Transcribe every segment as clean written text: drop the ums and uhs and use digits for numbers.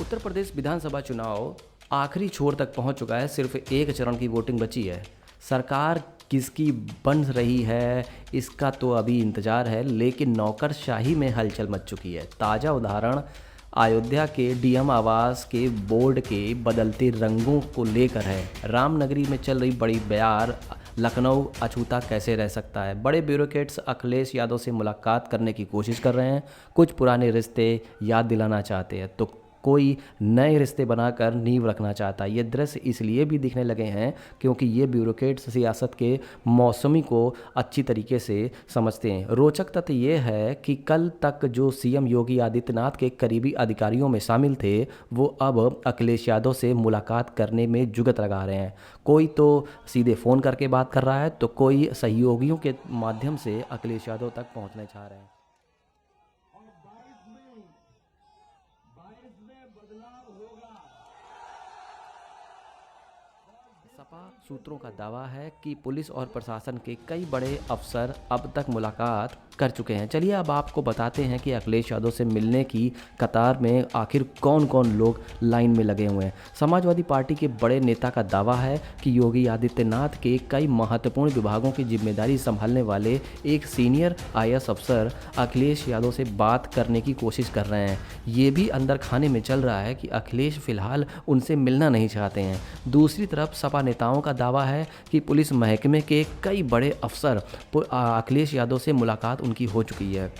उत्तर प्रदेश विधानसभा चुनाव आखिरी छोर तक पहुंच चुका है। सिर्फ एक चरण की वोटिंग बची है। सरकार किसकी बन रही है इसका तो अभी इंतजार है, लेकिन नौकरशाही में हलचल मच चुकी है। ताज़ा उदाहरण अयोध्या के डीएम आवास के बोर्ड के बदलते रंगों को लेकर है। रामनगरी में चल रही बड़ी बयार, लखनऊ अछूता कैसे रह सकता है। बड़े ब्यूरोक्रेट्स अखिलेश यादव से मुलाकात करने की कोशिश कर रहे हैं। कुछ पुराने रिश्ते याद दिलाना चाहते हैं तो कोई नए रिश्ते बनाकर नींव रखना चाहता है। ये दृश्य इसलिए भी दिखने लगे हैं क्योंकि ये ब्यूरोक्रेट्स सियासत के मौसमी को अच्छी तरीके से समझते हैं। रोचक तथ्य ये है कि कल तक जो सीएम योगी आदित्यनाथ के करीबी अधिकारियों में शामिल थे, वो अब अखिलेश यादव से मुलाकात करने में जुगत लगा रहे हैं। कोई तो सीधे फ़ोन करके बात कर रहा है तो कोई सहयोगियों के माध्यम से अखिलेश यादव तक पहुंचना चाह रहे हैं। सपा सूत्रों का दावा है कि पुलिस और प्रशासन के कई बड़े अफसर अब तक मुलाकात कर चुके हैं। चलिए अब आपको बताते हैं कि अखिलेश यादव से मिलने की कतार में आखिर कौन कौन लोग लाइन में लगे हुए हैं। समाजवादी पार्टी के बड़े नेता का दावा है कि योगी आदित्यनाथ के कई महत्वपूर्ण विभागों की जिम्मेदारी संभालने वाले एक सीनियर आईएएस अफसर अखिलेश यादव से बात करने की कोशिश कर रहे हैं। ये भी अंदर खाने में चल रहा है कि अखिलेश फिलहाल उनसे मिलना नहीं चाहते हैं। दूसरी तरफ सपा नेताओं का दावा है कि पुलिस महकमे के कई बड़े अफसर अखिलेश यादव से मुलाकात उनकी हो चुकी है।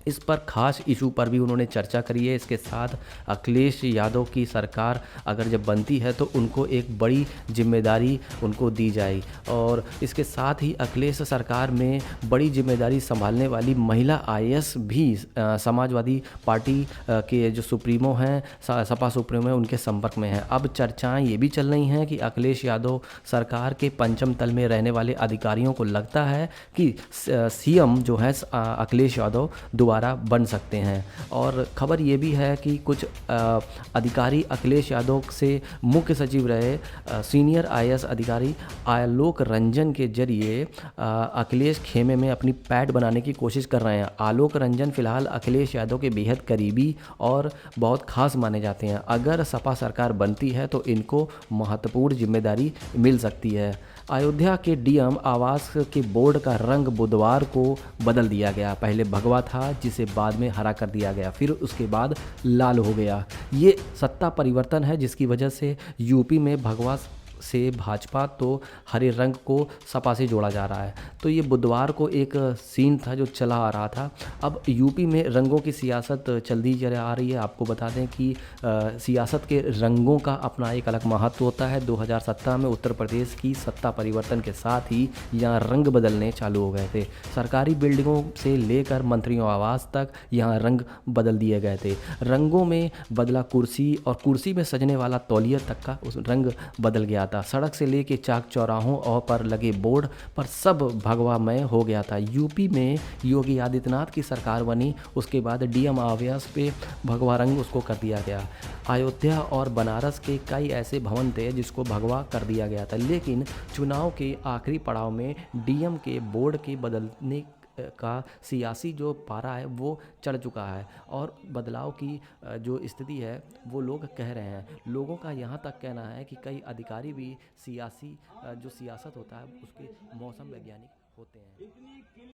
इस पर खास इशू पर भी उन्होंने चर्चा करी है। इसके साथ अखिलेश यादव की सरकार अगर जब बनती है तो उनको एक बड़ी जिम्मेदारी उनको दी जाए, और इसके साथ ही अखिलेश सरकार में बड़ी जिम्मेदारी संभालने वाली महिला आईएएस भी समाजवादी पार्टी के जो सुप्रीमो हैं, सपा सुप्रीमो हैं, उनके संपर्क में हैं। अब चर्चाएं ये भी चल रही हैं कि अखिलेश यादव सरकार के पंचम तल में रहने वाले अधिकारियों को लगता है कि सीएम जो है अखिलेश यादव दोबारा बन सकते हैं। और खबर ये भी है कि कुछ अधिकारी अखिलेश यादव से मुख्य सचिव रहे सीनियर आईएएस अधिकारी आलोक रंजन के जरिए अखिलेश खेमे में अपनी पैठ बनाने की कोशिश कर रहे हैं। आलोक रंजन फिलहाल अखिलेश यादव के बेहद करीबी और बहुत खास माने जाते हैं। अगर सपा सरकार बनती है तो इनको महत्वपूर्ण जिम्मेदारी मिल सकती है। अयोध्या के डीएम आवास के बोर्ड का रंग बुधवार को बदल दिया गया। पहले भगवा था, जिसे बाद में हरा कर दिया गया, फिर उसके बाद लाल हो गया। ये सत्ता परिवर्तन है जिसकी वजह से यूपी में भगवा से भाजपा तो हरे रंग को सपा से जोड़ा जा रहा है। तो ये बुधवार को एक सीन था जो चला आ रहा था। अब यूपी में रंगों की सियासत चलती चली आ रही है। आपको बता दें कि सियासत के रंगों का अपना एक अलग महत्व होता है। 2017 में उत्तर प्रदेश की सत्ता परिवर्तन के साथ ही यहाँ रंग बदलने चालू हो गए थे। सरकारी बिल्डिंगों से लेकर मंत्रियों आवास तक यहाँ रंग बदल दिए गए थे। रंगों में बदला कुर्सी, और कुर्सी में सजने वाला तौलिया तक का उस रंग बदल गया था। सड़क से लेके चाक चौराहों और पर लगे बोर्ड पर सब भगवामय हो गया था। यूपी में योगी आदित्यनाथ की सरकार बनी, उसके बाद डीएम आवास पे भगवा रंग उसको कर दिया गया। अयोध्या और बनारस के कई ऐसे भवन थे जिसको भगवा कर दिया गया था, लेकिन चुनाव के आखिरी पड़ाव में डीएम के बोर्ड के बदलने का सियासी जो पारा है वो चढ़ चुका है, और बदलाव की जो स्थिति है वो लोग कह रहे हैं। लोगों का यहाँ तक कहना है कि कई अधिकारी भी सियासी जो सियासत होता है उसके मौसम वैज्ञानिक होते हैं।